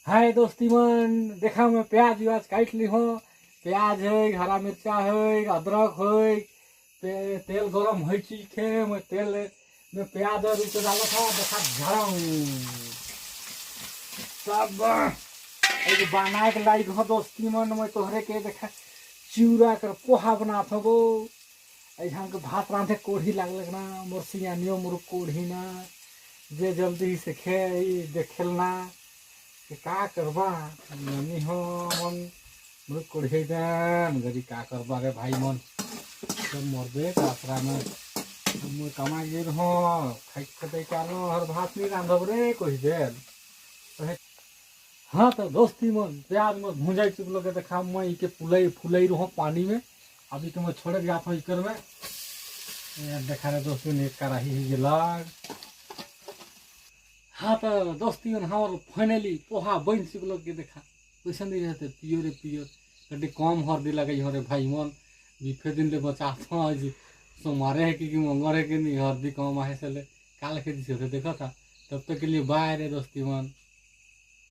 हाय दोस्ती मन देखा मैं प्याज व्याज काट ली हो। प्याज है, हरा मिर्चा है, अदरक है। तेल गरम हो खे मैं तेल में प्याज और ऊपर डाला था। देखा झड़म सब बनाए के लाइक हो दोस्ती मन। मैं तोहरे के देखा चिउरा कर पोहा बना थो गो। ऐसा के भात रांधे कोढ़ी लागल ना मोर सियानियो मोर कोढ़ी ना जे जल्दी से खे देखेल ना कि का करबा मम्मी हो मन मुझे कोढ़े देन गरी का करबा रे भाई मन सब मरबे कातरा में मुझे कमा गिर हो खाई खते चालो हर भात नहीं रांधब रे कोई देन। हाँ तो दोस्ती मन प्याज में भूंजाई चुकलो के देखा मैं के फुलई रहो पानी में। अभी तो मैं छोड़ गया था इकर में देखा रे दोस्ती ने कराही ही गेलक। हाँ तो दोस्ती हमार फाइनली पोहा बन सिकल के देखा वैसे नहीं रहते पियोरे पियर कटी कम हरदी लगे हरे भाई मन बीफे दिन ले बचा आज सोमारे है कि मंगल है कि नहीं हरदी कम आए से काल के दिसे देखा था। तब तक के लिए बाय रे दोस्ती मन।